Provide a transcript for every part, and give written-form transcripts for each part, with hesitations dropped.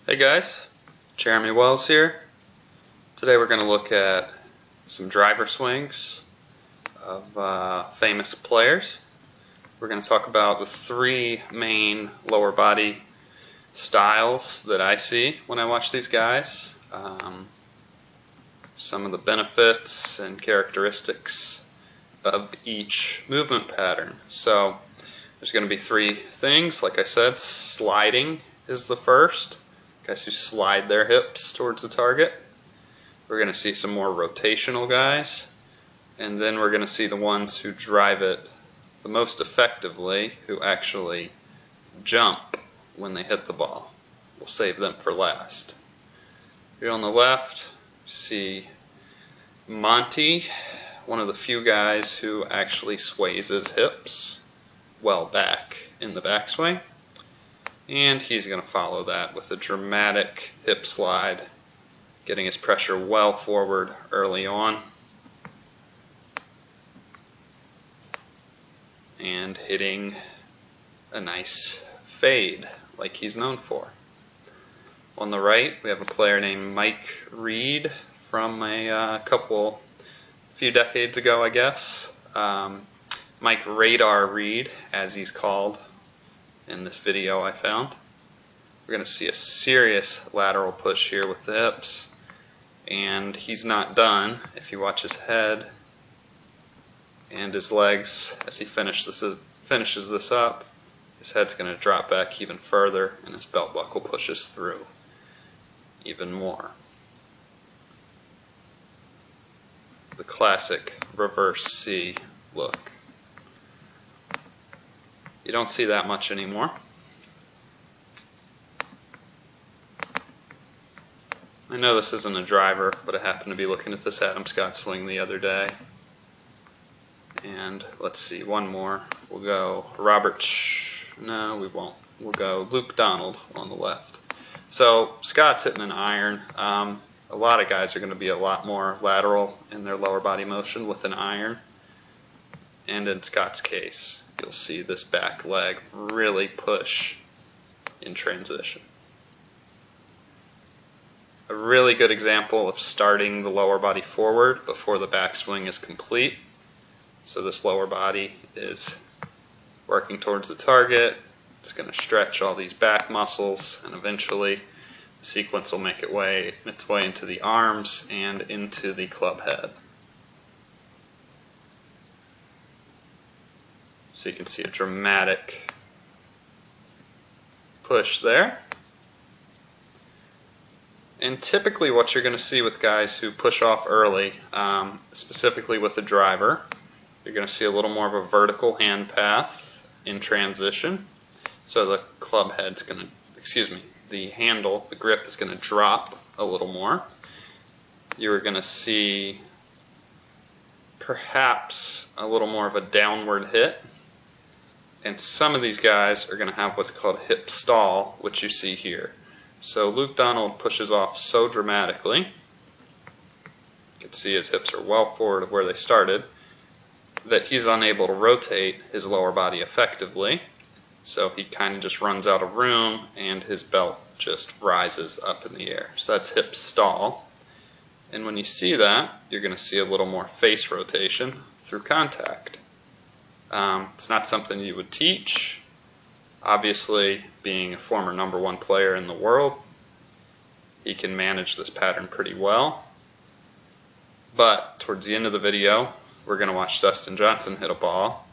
Hey guys, Jeremy Wells here. Today we're going to look at some driver swings of famous players. We're going to talk about the three main lower body styles that I see when I watch these guys, some of the benefits and characteristics of each movement pattern. So there's going to be three things. Like I said, sliding is the first. Guys who slide their hips towards the target. We're going to see some more rotational guys, and then we're going to see the ones who drive it the most effectively, who actually jump when they hit the ball. We'll save them for last. Here on the left, see Monty, one of the few guys who actually sways his hips well back in the backswing. And he's going to follow that with a dramatic hip slide, getting his pressure well forward early on and hitting a nice fade like he's known for. On the right, we have a player named Mike Reed from a few decades ago, I guess. Mike Radar Reed, as he's called in this video I found. We're going to see a serious lateral push here with the hips, and he's not done. If you watch his head and his legs as he finishes this up, his head's going to drop back even further and his belt buckle pushes through even more. The classic reverse C look. You don't see that much anymore. I know this isn't a driver, but I happened to be looking at this Adam Scott swing the other day. And let's see, one more. We'll go no, we won't. We'll go Luke Donald on the left. So Scott's hitting an iron. A lot of guys are going to be a lot more lateral in their lower body motion with an iron. And in Scott's case, you'll see this back leg really push in transition. A really good example of starting the lower body forward before the backswing is complete. So this lower body is working towards the target. It's going to stretch all these back muscles, and eventually the sequence will make its way into the arms and into the club head. So you can see a dramatic push there. And typically what you're going to see with guys who push off early, specifically with a driver, you're going to see a little more of a vertical hand path in transition. So the club head's going to, the handle, the grip is going to drop a little more. You're going to see perhaps a little more of a downward hit. And some of these guys are going to have what's called hip stall, which you see here. So Luke Donald pushes off so dramatically. You can see his hips are well forward of where they started, that he's unable to rotate his lower body effectively. So he kind of just runs out of room and his belt just rises up in the air. So that's hip stall. And when you see that, you're going to see a little more face rotation through contact. It's not something you would teach. Obviously, being a former #1 player in the world, he can manage this pattern pretty well. But towards the end of the video, we're going to watch Dustin Johnson hit a ball,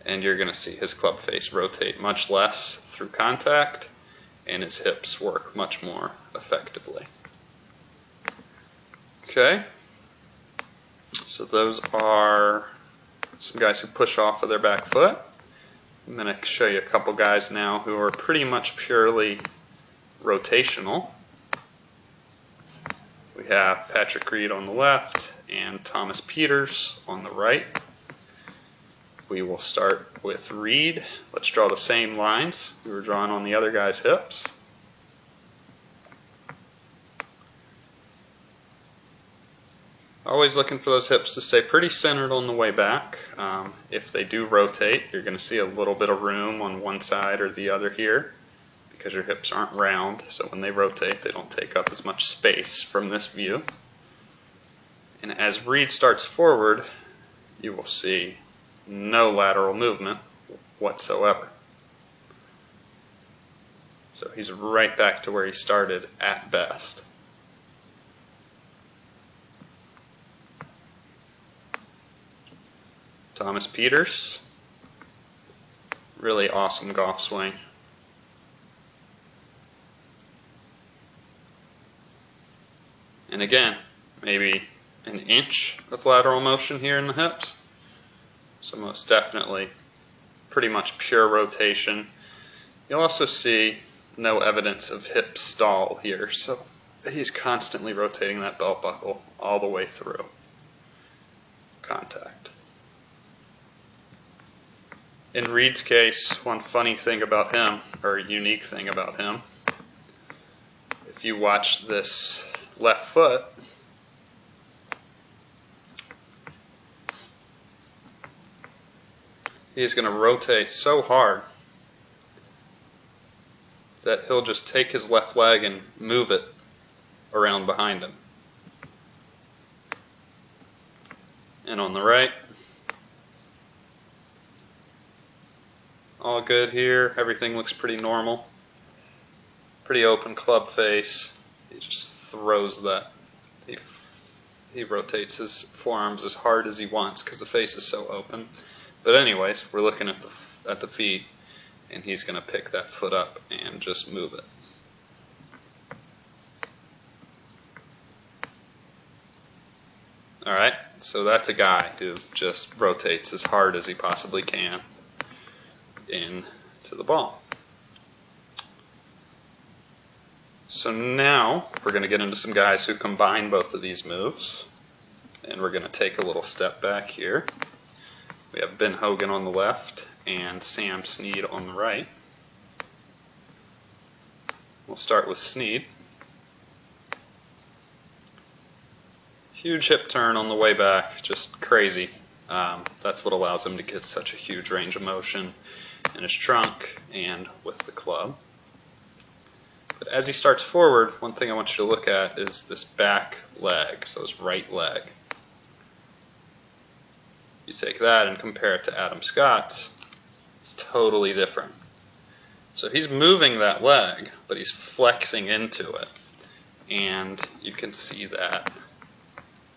and you're going to see his club face rotate much less through contact, and his hips work much more effectively. Okay, so those are some guys who push off of their back foot. I'm going to show you a couple guys now who are pretty much purely rotational. We have Patrick Reed on the left and Thomas Peters on the right. We will start with Reed. Let's draw the same lines we were drawing on the other guy's hips. Always looking for those hips to stay pretty centered on the way back. If they do rotate, you're going to see a little bit of room on one side or the other here, because your hips aren't round, so when they rotate they don't take up as much space from this view. And as Reed starts forward, you will see no lateral movement whatsoever. So he's right back to where he started at best. Thomas Pieters, really awesome golf swing. And again, maybe an inch of lateral motion here in the hips. So most definitely pretty much pure rotation. You'll also see no evidence of hip stall here, so he's constantly rotating that belt buckle all the way through contact. In Reed's case, one funny thing about him, or unique thing about him, if you watch this left foot, he's going to rotate so hard that he'll just take his left leg and move it around behind him. And on the right, all good here. Everything looks pretty normal. Pretty open club face. He just throws that. He rotates his forearms as hard as he wants because the face is so open. But anyways, we're looking at the feet, and he's going to pick that foot up and just move it. Alright, so that's a guy who just rotates as hard as he possibly can into the ball. So now we're going to get into some guys who combine both of these moves, and we're going to take a little step back here. We have Ben Hogan on the left and Sam Snead on the right. We'll start with Snead. Huge hip turn on the way back, just crazy. That's what allows him to get such a huge range of motion in his trunk and with the club. But as he starts forward, one thing I want you to look at is this back leg, so his right leg. You take that and compare it to Adam Scott's, it's totally different. So he's moving that leg, but he's flexing into it. And you can see that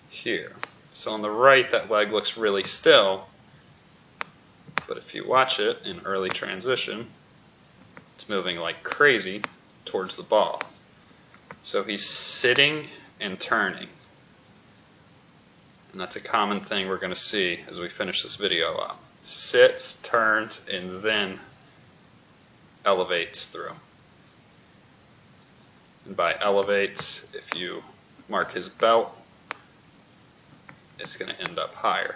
here. So on the right, that leg looks really still, but if you watch it in early transition, it's moving like crazy towards the ball. So he's sitting and turning. And that's a common thing we're going to see as we finish this video up. Sits, turns, and then elevates through. And by elevates, if you mark his belt, it's going to end up higher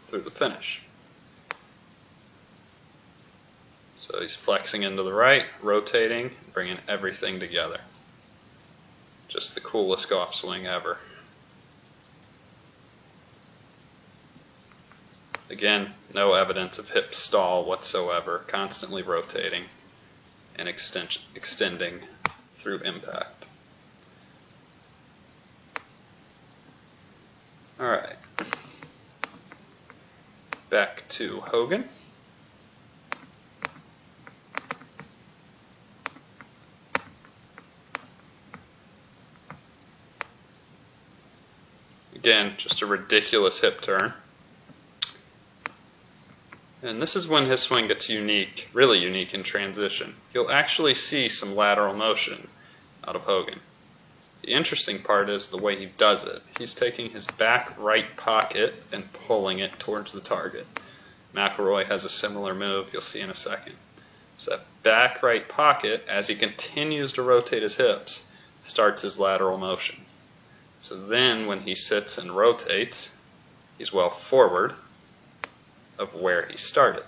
through the finish. So he's flexing into the right, rotating, bringing everything together. Just the coolest golf swing ever. Again, no evidence of hip stall whatsoever, constantly rotating and extending through impact. Alright, back to Hogan. Again, just a ridiculous hip turn. And this is when his swing gets unique, really unique in transition. You'll actually see some lateral motion out of Hogan. The interesting part is the way he does it. He's taking his back right pocket and pulling it towards the target. McIlroy has a similar move, you'll see in a second. So that back right pocket, as he continues to rotate his hips, starts his lateral motion. So then when he sits and rotates, he's well forward of where he started.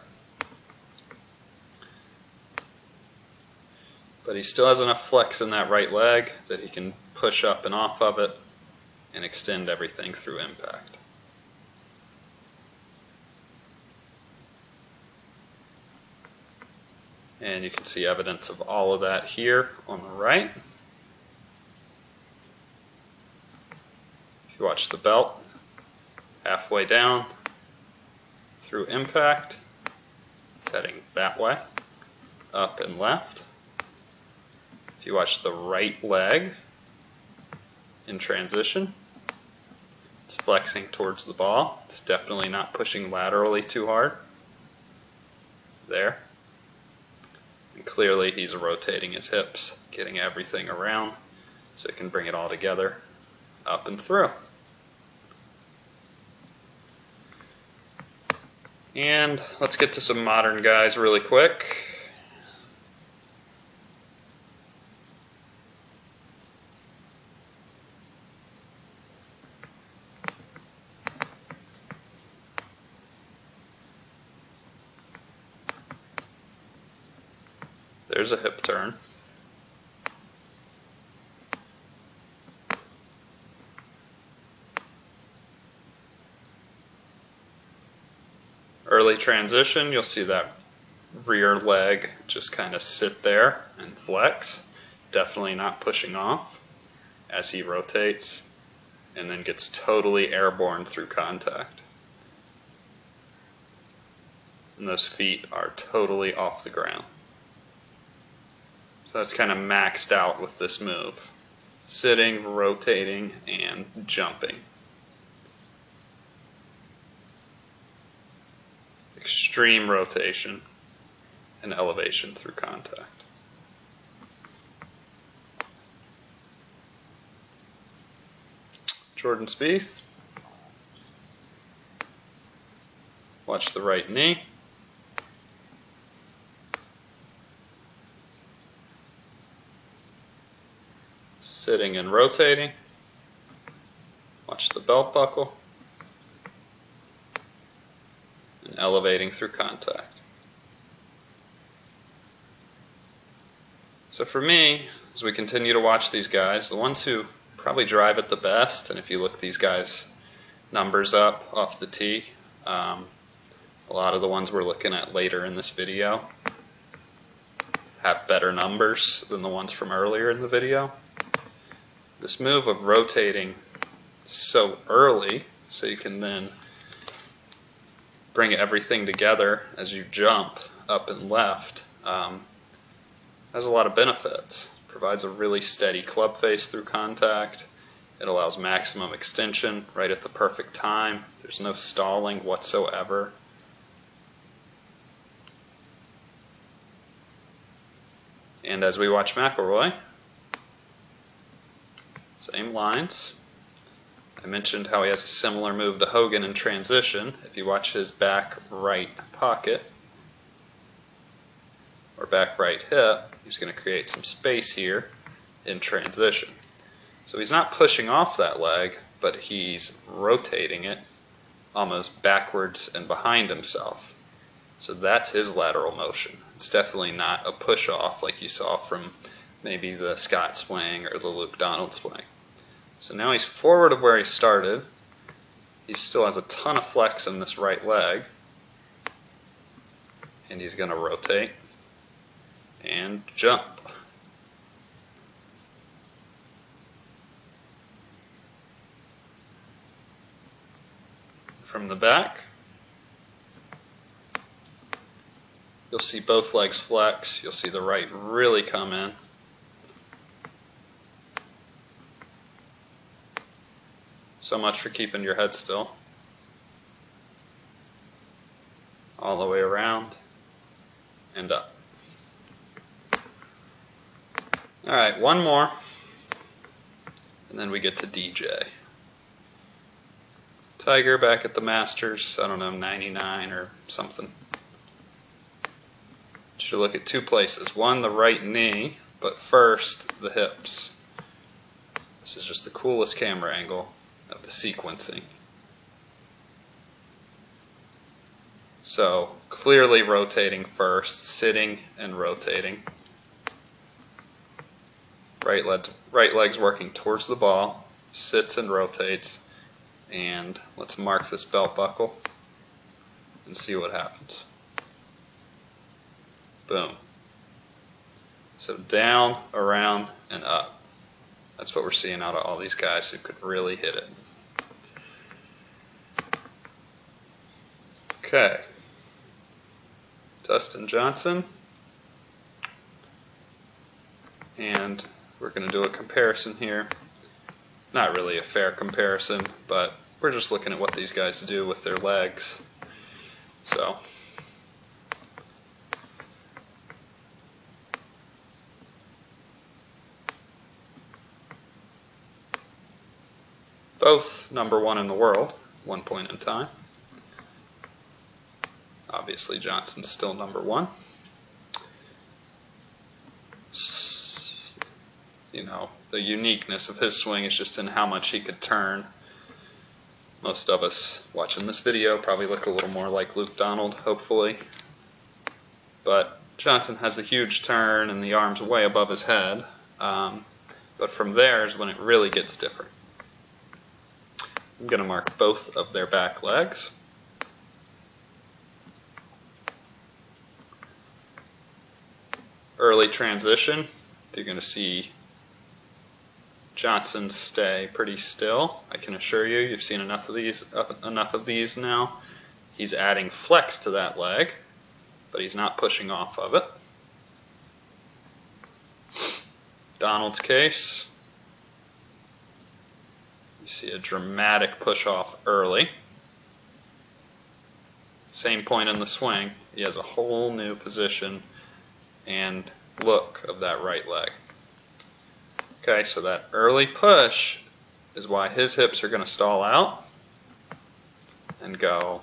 But he still has enough flex in that right leg that he can push up and off of it and extend everything through impact. And you can see evidence of all of that here on the right. If you watch the belt, halfway down through impact, it's heading that way, up and left. If you watch the right leg in transition, it's flexing towards the ball. It's definitely not pushing laterally too hard. There. And clearly he's rotating his hips, getting everything around so he can bring it all together, up and through. And let's get to some modern guys really quick. There's a hip turn. Early transition, you'll see that rear leg just kind of sit there and flex, definitely not pushing off as he rotates, and then gets totally airborne through contact. And those feet are totally off the ground. So that's kind of maxed out with this move. Sitting, rotating, and jumping. Extreme rotation and elevation through contact. Jordan Spieth. Watch the right knee. Sitting and rotating. Watch the belt buckle. And elevating through contact. So for me, as we continue to watch these guys, the ones who probably drive it the best, and if you look these guys' numbers up off the tee, a lot of the ones we're looking at later in this video have better numbers than the ones from earlier in the video. This move of rotating so early, so you can then bring everything together as you jump up and left, has a lot of benefits. It provides a really steady club face through contact. It allows maximum extension right at the perfect time. There's no stalling whatsoever. And as we watch McIlroy, same lines. I mentioned how he has a similar move to Hogan in transition. If you watch his back right pocket or back right hip, he's going to create some space here in transition. So he's not pushing off that leg, but he's rotating it almost backwards and behind himself. So that's his lateral motion. It's definitely not a push off like you saw from maybe the Scott swing or the Luke Donald swing. So now he's forward of where he started. He still has a ton of flex in this right leg. And he's going to rotate and jump. From the back, you'll see both legs flex. You'll see the right really come in. So much for keeping your head still. All the way around and up. Alright, one more. And then we get to DJ. Tiger back at the Masters, I don't know, 99 or something. Should look at two places. One, the right knee, but first, the hips. This is just the coolest camera angle of the sequencing. So clearly rotating first, sitting and rotating. Right leg's working towards the ball, sits and rotates, and let's mark this belt buckle and see what happens. Boom. So down, around, and up. That's what we're seeing out of all these guys who could really hit it. Okay. Dustin Johnson. And we're going to do a comparison here. Not really a fair comparison, but we're just looking at what these guys do with their legs. So, both #1 in the world, one point in time. Obviously, Johnson's still #1. You know, the uniqueness of his swing is just in how much he could turn. Most of us watching this video probably look a little more like Luke Donald, hopefully. But Johnson has a huge turn and the arm's way above his head. But from there is when it really gets different. I'm going to mark both of their back legs. Early transition, you're going to see Johnson stay pretty still. I can assure you, you've seen enough of these now. He's adding flex to that leg, but he's not pushing off of it. Donald's case, you see a dramatic push off early. Same point in the swing, he has a whole new position and look of that right leg. Okay, so that early push is why his hips are going to stall out and go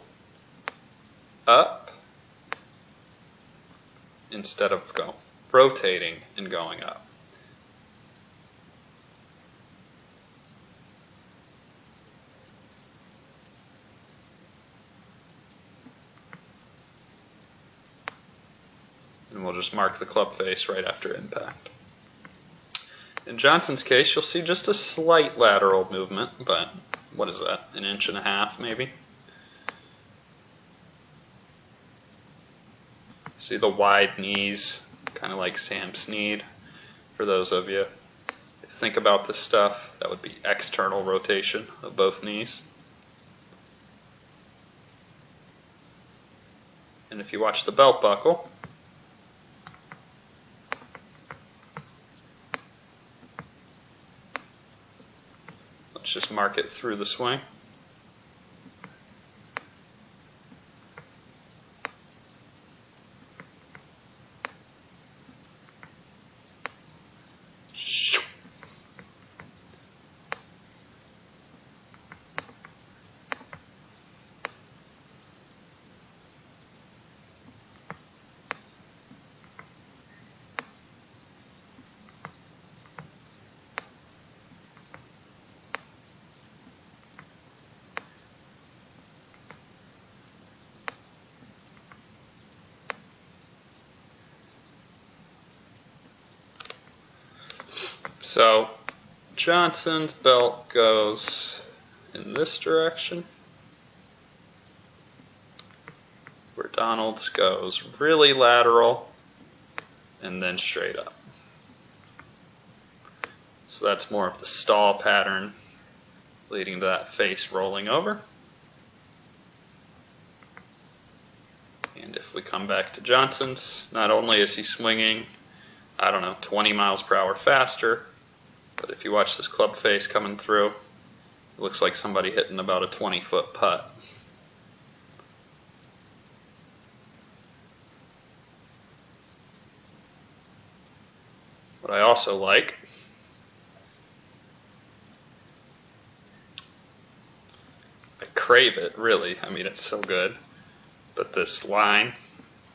up instead of rotating and going up. And we'll just mark the club face right after impact. In Johnson's case, you'll see just a slight lateral movement, but what is that, 1.5 inches maybe? See the wide knees, kind of like Sam Snead. For those of you who think about this stuff, that would be external rotation of both knees. And if you watch the belt buckle, let's just mark it through the swing. So Johnson's belt goes in this direction, where Donald's goes really lateral and then straight up. So that's more of the stall pattern leading to that face rolling over. And if we come back to Johnson's, not only is he swinging, I don't know, 20 miles per hour faster, but if you watch this club face coming through, it looks like somebody hitting about a 20-foot putt. What I also like, I crave it really, I mean it's so good, but this line,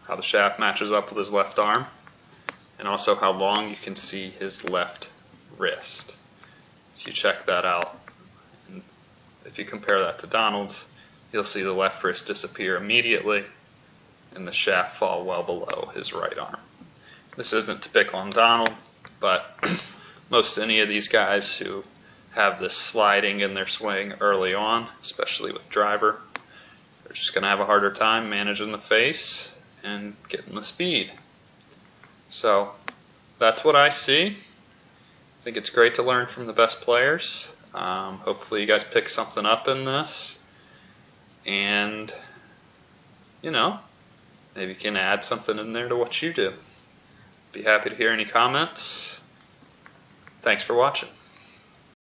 how the shaft matches up with his left arm, and also how long you can see his left wrist. If you check that out, and if you compare that to Donald's, you'll see the left wrist disappear immediately and the shaft fall well below his right arm. This isn't to pick on Donald, but most any of these guys who have this sliding in their swing early on, especially with driver, they're just going to have a harder time managing the face and getting the speed. So that's what I see. I think it's great to learn from the best players. Hopefully you guys pick something up in this. And, you know, maybe you can add something in there to what you do. Be happy to hear any comments. Thanks for watching.